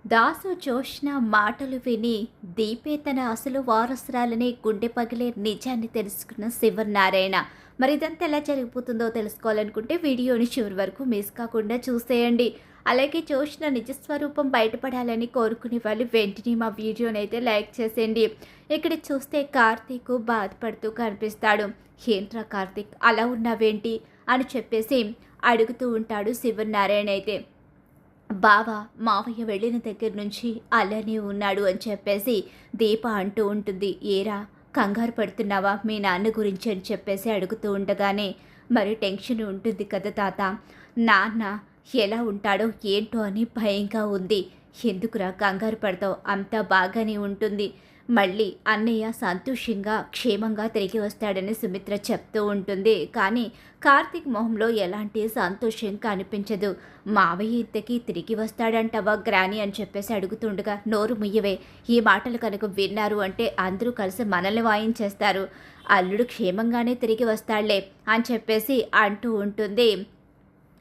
దాసు జోష్న మాటలు విని దీపే తన అసలు వారసురాలని గుండె పగిలే నిజాన్ని తెలుసుకున్న శివనారాయణ. మరి ఇదంతా ఎలా జరిగిపోతుందో తెలుసుకోవాలనుకుంటే వీడియోని చివరి వరకు మిస్ కాకుండా చూసేయండి. అలాగే జోష్న నిజస్వరూపం బయటపడాలని కోరుకునే వాళ్ళు వెంటనే మా వీడియోని అయితే లైక్ చేసేయండి. ఇక్కడ చూస్తే కార్తీక్ బాధపడుతూ కనిపిస్తాడు. ఏంట్రా కార్తీక్ అలా ఉన్నావేంటి అని చెప్పేసి అడుగుతూ ఉంటాడు శివనారాయణ అయితే. బావ మావయ్య వెళ్ళిన దగ్గర నుంచి అలానే ఉన్నాడు అని చెప్పేసి దీప అంటూ ఉంటుంది. ఏరా కంగారు పడుతున్నావా మీ నాన్న గురించి అని చెప్పేసి అడుగుతూ ఉండగానే, మరి టెన్షన్ ఉంటుంది కదా తాత, నాన్న ఎలా ఉంటాడో ఏంటో అని భయంగా ఉంది. ఎందుకురా కంగారు పడతావు, అంతా బాగానే ఉంటుంది, మళ్ళీ అన్నయ్య సంతోషంగా క్షేమంగా తిరిగి వస్తాడని సుమిత్ర చెప్తూ ఉంటుంది. కానీ కార్తీక్ మొహంలో ఎలాంటి సంతోషం కనిపించదు. మావయ్య ఇంతకీ తిరిగి వస్తాడంటావా గ్రాని అని చెప్పేసి అడుగుతుండగా, నోరు ముయ్యవే, ఈ మాటలు కనుక విన్నారు అంటే అందరూ కలిసి మనల్ని వాయించేస్తారు, అల్లుడు క్షేమంగానే తిరిగి వస్తాడులే అని చెప్పేసి అంటూ ఉంటుంది.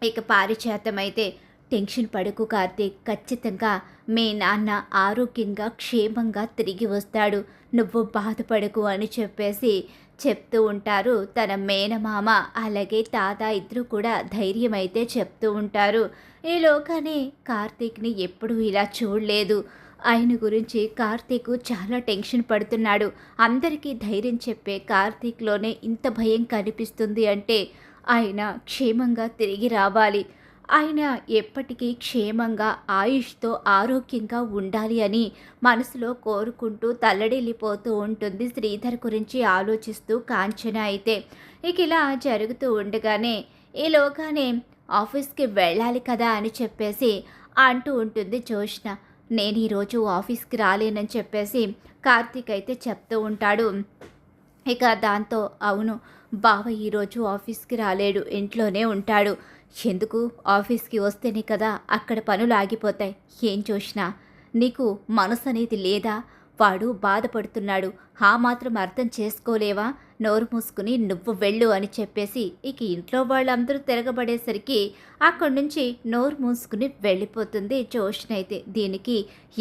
ఇక పారిచేతమైతే, టెన్షన్ పడకు కార్తీక్, ఖచ్చితంగా మీ నాన్న ఆరోగ్యంగా క్షేమంగా తిరిగి వస్తాడు, నువ్వు బాధపడకు అని చెప్పేసి చెప్తూ ఉంటారు తన మేనమామ. అలాగే తాత ఇద్దరు కూడా ధైర్యం అయితే చెప్తూ ఉంటారు. ఈలోగానే కార్తీక్ని ఎప్పుడూ ఇలా చూడలేదు. ఆయన గురించి కార్తీక్ చాలా టెన్షన్ పడుతున్నాడు. అందరికీ ధైర్యం చెప్పే కార్తీక్లోనే ఇంత భయం కనిపిస్తుంది అంటే ఆయన క్షేమంగా తిరిగి రావాలి, ఆయన ఎప్పటికీ క్షేమంగా ఆయుష్తో ఆరోగ్యంగా ఉండాలి అని మనసులో కోరుకుంటూ తల్లడిల్లిపోతూ ఉంటుంది శ్రీధర్ గురించి ఆలోచిస్తూ కాంచన అయితే. ఇక ఇలా జరుగుతూ ఉండగానే ఈలోగానే ఆఫీస్కి వెళ్ళాలి కదా అని చెప్పేసి అంటూ ఉంటుంది జోష్న. నేను ఈరోజు ఆఫీస్కి రాలేనని చెప్పేసి కార్తీక్ అయితే చెప్తూ ఉంటాడు. ఇక దాంతో, అవును బావ ఈరోజు ఆఫీస్కి రాలేడు, ఇంట్లోనే ఉంటాడు, ఎందుకు ఆఫీస్కి వస్తేనే కదా అక్కడ పనులు ఆగిపోతాయి, ఏం చూసినా నీకు మనసు అనేది లేదా, వాడు బాధపడుతున్నాడు, ఆ మాత్రం అర్థం చేసుకోలేవా, నోరు మూసుకుని నువ్వు వెళ్ళు అని చెప్పేసి ఇక ఇంట్లో వాళ్ళందరూ తిరగబడేసరికి అక్కడి నుంచి నోరు మూసుకుని వెళ్ళిపోతుంది జోష్న అయితే. దీనికి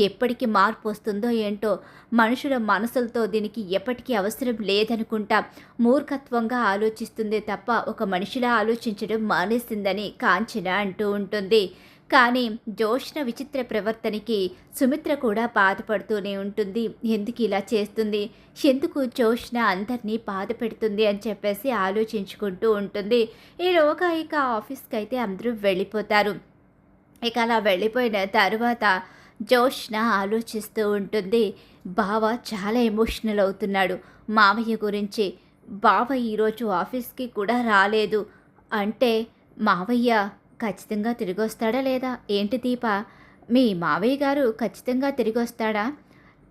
ఎప్పటికీ మార్పు వస్తుందో ఏంటో, మనుషుల మనసులతో దీనికి ఎప్పటికీ అవసరం లేదనుకుంటా, మూర్ఖత్వంగా ఆలోచిస్తుందే తప్ప ఒక మనిషిలా ఆలోచించడం మానేసిందని కాంచన అంటూ ఉంటుంది. కానీ జోష్న విచిత్ర ప్రవర్తనకి సుమిత్ర కూడా బాధపడుతూనే ఉంటుంది. ఎందుకు ఇలా చేస్తుంది, ఎందుకు జోష్న అందరినీ బాధ పెడుతుంది అని చెప్పేసి ఆలోచించుకుంటూ ఉంటుంది. ఈలోగా ఇక ఆఫీస్కి అయితే అందరూ వెళ్ళిపోతారు. ఇక అలా వెళ్ళిపోయిన తర్వాత జోష్న ఆలోచిస్తూ ఉంటుంది. బావ చాలా ఎమోషనల్ అవుతున్నాడు మావయ్య గురించి, బావ ఈరోజు ఆఫీస్కి కూడా రాలేదు అంటే మావయ్య ఖచ్చితంగా తిరిగి వస్తాడా లేదా ఏంటి దీప, మీ మావయ్య గారు ఖచ్చితంగా తిరిగి వస్తాడా,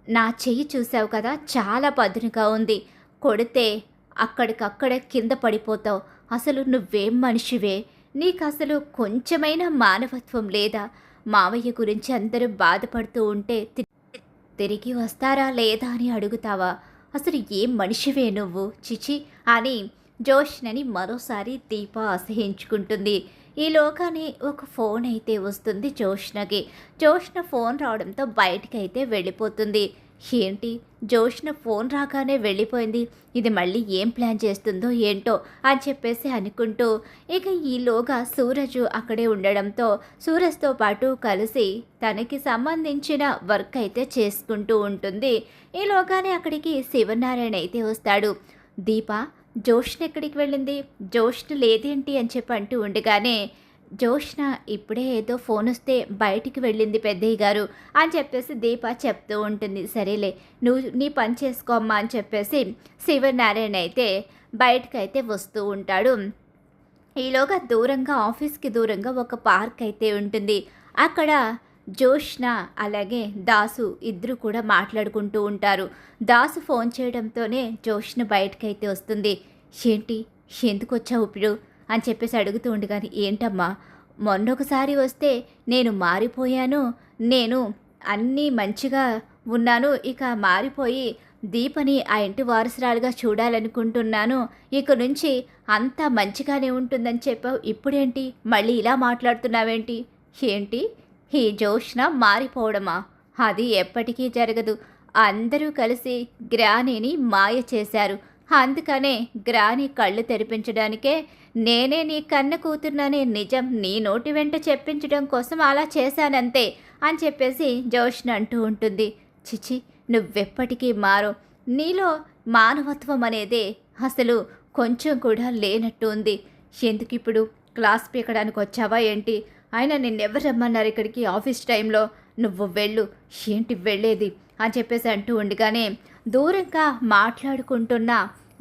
నా చెయ్యి చూసావు కదా చాలా పదునుగా ఉంది, కొడితే అక్కడికక్కడే కింద పడిపోతావు, అసలు నువ్వేం మనిషివే, నీకు అసలు కొంచెమైనా మానవత్వం లేదా, మావయ్య గురించి అందరూ బాధపడుతూ ఉంటే తిరిగి వస్తారా లేదా అని అడుగుతావా, అసలు ఏం మనిషివే నువ్వు, చిచి అని జోష్నని మరోసారి దీప అసహించుకుంటుంది. ఈలోగానే ఒక ఫోన్ అయితే వస్తుంది జోష్నకి. జోష్న ఫోన్ రావడంతో బయటికైతే వెళ్ళిపోతుంది. ఏంటి జోష్న ఫోన్ రాగానే వెళ్ళిపోయింది, ఇది మళ్ళీ ఏం ప్లాన్ చేస్తుందో ఏంటో అని చెప్పేసి అనుకుంటూ ఇక ఈలోగా సూరజ్ అక్కడే ఉండడంతో సూరజ్తో పాటు కలిసి తనకి సంబంధించిన వర్క్ అయితే చేసుకుంటూ ఉంటుంది. ఈలోగానే అక్కడికి శివనారాయణ అయితే వస్తాడు. దీప, జోష్న ఎక్కడికి వెళ్ళింది, జోష్న లేదేంటి అని చెప్పి అంటూ ఉండగానే, జోష్న ఇప్పుడే ఏదో ఫోన్ వస్తే బయటికి వెళ్ళింది పెద్దయ్య గారు అని చెప్పేసి దీప చెప్తూ ఉంటుంది. సరేలే నువ్వు నీ పని చేసుకోమ్మా అని చెప్పేసి శివనారాయణ అయితే బయటకైతే వస్తూ ఉంటాడు. ఈలోగా దూరంగా ఆఫీస్కి దూరంగా ఒక పార్క్ అయితే ఉంటుంది. అక్కడ జోష్న అలాగే దాసు ఇద్దరు కూడా మాట్లాడుకుంటూ ఉంటారు. దాసు ఫోన్ చేయడంతోనే జోష్న బయటకైతే వస్తుంది. ఏంటి ఎందుకు వచ్చావు ఇప్పుడు అని చెప్పేసి అడుగుతూ ఉండగానే, ఏంటమ్మా మొన్నొకసారి వస్తే నేను మారిపోయాను, నేను అన్నీ మంచిగా ఉన్నాను, ఇక మారిపోయి దీపని ఆ ఇంటి వారసురాలుగా చూడాలనుకుంటున్నాను, ఇక నుంచి అంతా మంచిగానే ఉంటుందని చెప్పావు, ఇప్పుడేంటి మళ్ళీ ఇలా మాట్లాడుతున్నావేంటి, ఏంటి ఈ జోష్న మారిపోవడమా? అది ఎప్పటికీ జరగదు. అందరూ కలిసి గ్రానీని మాయ చేశారు. అందుకనే గ్రాని కళ్ళు తెరిపించడానికే నేనే నీ కన్న కూతురుననే నిజం నీ నోటి వెంట చెప్పించడం కోసం అలా చేశానంతే అని చెప్పేసి జోష్న అంటూ ఉంటుంది. చిచి, నువ్వెప్పటికీ మారో. నీలో మానవత్వం అనేదే అసలు కొంచెం కూడా లేనట్టు ఉంది. ఎందుకిప్పుడు క్లాస్ పీకడానికి వచ్చావా ఏంటి? అయినా నిన్నెవరు రమ్మన్నారు ఇక్కడికి ఆఫీస్ టైంలో? నువ్వు వెళ్ళు. ఏంటి వెళ్ళేది అని చెప్పేసి అంటూ ఉండగానే దూరంగా మాట్లాడుకుంటున్న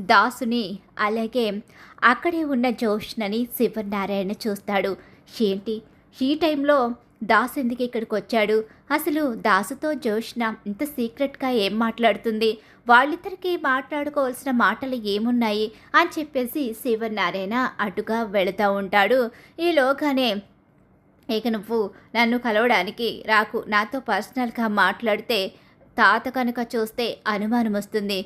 దాసుని అలాగే అక్కడే ఉన్న జోష్నని శివనారాయణ చూస్తాడు. ఏంటి ఈ టైంలో దాసు ఎందుకు ఇక్కడికి వచ్చాడు? అసలు దాసుతో జోష్న ఇంత సీక్రెట్గా ఏం మాట్లాడుతుంది? వాళ్ళిద్దరికీ మాట్లాడుకోవాల్సిన మాటలు ఏమున్నాయి అని చెప్పేసి శివనారాయణ అటుగా వెళుతూ ఉంటాడు. ఈలోగానే ఇక నువ్వు నన్ను కలవడానికి రాకు. నాతో పర్సనల్గా మాట్లాడితే తాత కనుక చూస్తే అనుమానం వస్తుంది.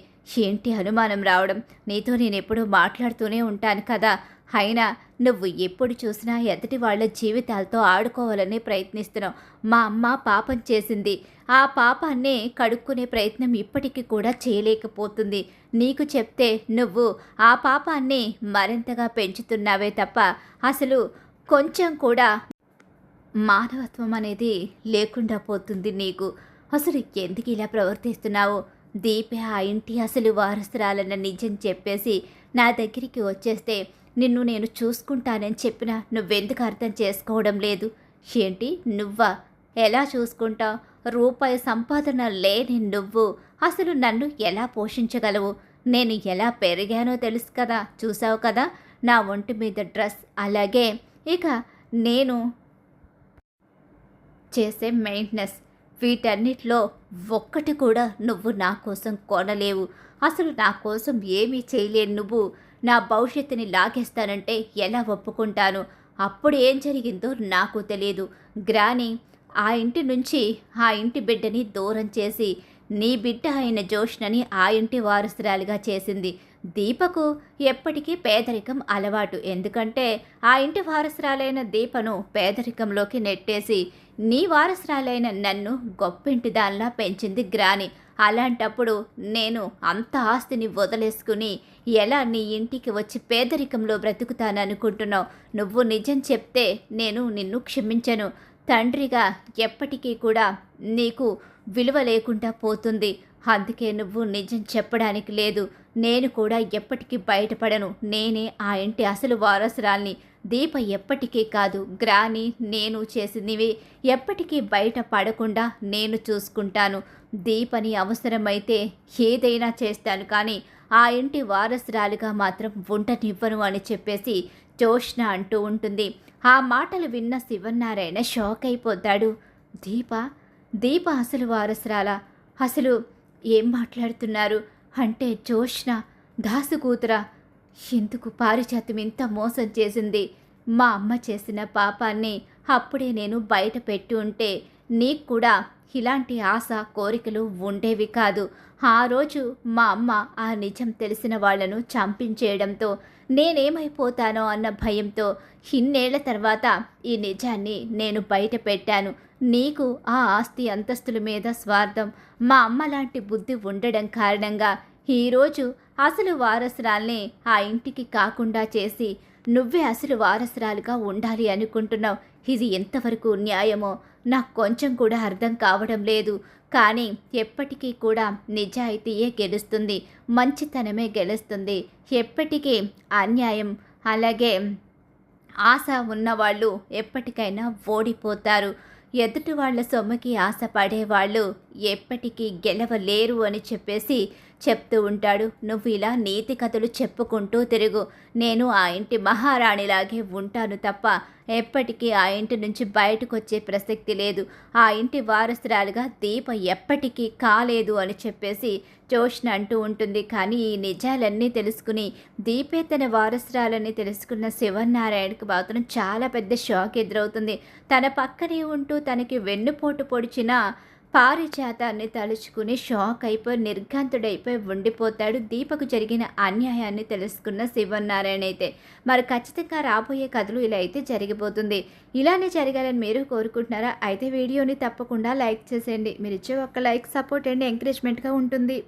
ఏంటి అనుమానం రావడం? నీతో నేను ఎప్పుడూ మాట్లాడుతూనే ఉంటాను కదా. అయినా నువ్వు ఎప్పుడు చూసినా ఎదుటి వాళ్ళ జీవితాలతో ఆడుకోవాలని ప్రయత్నిస్తున్నావు. మా అమ్మ పాపం చేసింది. ఆ పాపాన్నే కడుక్కునే ప్రయత్నం ఇప్పటికీ కూడా చేయలేకపోతుంది. నీకు చెప్తే నువ్వు ఆ పాపాన్ని మరింతగా పెంచుతున్నావే తప్ప అసలు కొంచెం కూడా మానవత్వం అనేది లేకుండా పోతుంది నీకు. అసలు ఎందుకు ఇలా ప్రవర్తిస్తున్నావు? దీపే ఆ ఇంటి అసలు వారసురాలన్న నిజం చెప్పేసి నా దగ్గరికి వచ్చేస్తే నిన్ను నేను చూసుకుంటానని చెప్పినా నువ్వెందుకు అర్థం చేసుకోవడం లేదు? ఏంటి నువ్వా? ఎలా చూసుకుంటావు? రూపాయి సంపాదన లేని నువ్వు అసలు నన్ను ఎలా పోషించగలవు? నేను ఎలా పెరిగానో తెలుసు కదా, చూసావు కదా నా ఒంటి మీద డ్రెస్, అలాగే ఇక నేను చేసే మెయింటెనెన్స్, వీటన్నిటిలో ఒక్కటి కూడా నువ్వు నా కోసం కొనలేవు. అసలు నా కోసం ఏమీ చేయలేను నువ్వు. నా భవిష్యత్తుని లాగేస్తానంటే ఎలా ఒప్పుకుంటాను? అప్పుడు ఏం జరిగిందో నాకు తెలియదు. గ్రాని ఆ ఇంటి నుంచి ఆ ఇంటి బిడ్డని దూరం చేసి నీ బిడ్డ అయిన జోష్నని ఆ ఇంటి వారసురాలిగా చేసింది. దీపకు ఎప్పటికీ పేదరికం అలవాటు. ఎందుకంటే ఆ ఇంటి వారసురాలైన దీపను పేదరికంలోకి నెట్టేసి నీ వారసురాలైన నన్ను గొప్పింటి దానిలా పెంచింది గ్రాని. అలాంటప్పుడు నేను అంత ఆస్తిని వదిలేసుకుని ఎలా నీ ఇంటికి వచ్చి పేదరికంలో బ్రతుకుతాననుకుంటున్నావు? నువ్వు నిజం చెప్తే నేను నిన్ను క్షమించను. తండ్రిగా ఎప్పటికీ కూడా నీకు విలువ లేకుండా పోతుంది. అందుకే నువ్వు నిజం చెప్పడానికి లేదు. నేను కూడా ఎప్పటికీ బయటపడను. నేనే ఆ ఇంటి అసలు వారసురాల్ని. దీప ఎప్పటికీ కాదు. గ్రాని నేను చేసినవి ఎప్పటికీ బయట పడకుండా నేను చూసుకుంటాను. దీపని అవసరమైతే ఏదైనా చేస్తాను, కానీ ఆ ఇంటి వారసురాలుగా మాత్రం ఉండనివ్వను అని చెప్పేసి జోష్న అంటూ ఉంటుంది. ఆ మాటలు విన్న శివనారాయణ షాక్ అయిపోతాడు. దీప అసలు వారసురాలా? అసలు ఏం మాట్లాడుతున్నారు? అంటే జోష్న దాసు కూతురా? ఎందుకు పారిజాతం ఇంత మోసం చేసింది? మా అమ్మ చేసిన పాపాన్ని అప్పుడే నేను బయట పెట్టి ఉంటే నీకు కూడా ఇలాంటి ఆశ కోరికలు ఉండేవి కాదు. ఆ రోజు మా అమ్మ ఆ నిజం తెలిసిన వాళ్లను చంపించేయడంతో నేనేమైపోతానో అన్న భయంతో ఇన్నేళ్ల తర్వాత ఈ నిజాన్ని నేను బయట పెట్టాను. నీకు ఆ ఆస్తి అంతస్తుల మీద స్వార్థం, మా అమ్మ లాంటి బుద్ధి ఉండడం కారణంగా ఈరోజు అసలు వారసురాల్ని ఆ ఇంటికి కాకుండా చేసి నువ్వే అసలు వారసురాలుగా ఉండాలి అనుకుంటున్నావు. ఇది ఎంతవరకు న్యాయమో నాకు కొంచెం కూడా అర్థం కావడం లేదు. కానీ ఎప్పటికీ కూడా నిజాయితీయే గెలుస్తుంది, మంచితనమే గెలుస్తుంది. ఎప్పటికీ అన్యాయం అలాగే ఆశ ఉన్నవాళ్ళు ఎప్పటికైనా ఓడిపోతారు. ఎదుటి వాళ్ళ సొమ్ముకి ఆశపడేవాళ్ళు ఎప్పటికీ గెలవలేరు అని చెప్పేసి చెప్తూ ఉంటాడు. నువ్వు ఇలా నీతి కథలు చెప్పుకుంటూ తిరుగు. నేను ఆ ఇంటి మహారాణిలాగే ఉంటాను తప్ప ఎప్పటికీ ఆ ఇంటి నుంచి బయటకు వచ్చే ప్రసక్తి లేదు. ఆ ఇంటి వారసురాలుగా దీప ఎప్పటికీ కాలేదు అని చెప్పేసి జోష్న అంటూ ఉంటుంది. కానీ ఈ నిజాలన్నీ తెలుసుకుని దీపే తన వారసురాలని తెలుసుకున్న శివనారాయణకి మాత్రం చాలా పెద్ద షాక్ ఎదురవుతుంది. తన పక్కనే ఉంటూ తనకి వెన్నుపోటు పొడిచిన పారిజాతాన్ని తలుచుకుని షాక్ అయిపోయి నిర్ఘాంతుడైపోయి ఉండిపోతాడు. దీపకు జరిగిన అన్యాయాన్ని తెలుసుకున్న శివనారాయణ అయితే. మరి ఖచ్చితంగా రాబోయే కథలు ఇలా అయితే జరిగిపోతుంది. ఇలానే జరగాలని మీరు కోరుకుంటున్నారా? అయితే వీడియోని తప్పకుండా లైక్ చేసేయండి. మీరు ఇచ్చే ఒక్క లైక్ సపోర్ట్ అండ్ ఎంకరేజ్మెంట్గా ఉంటుంది.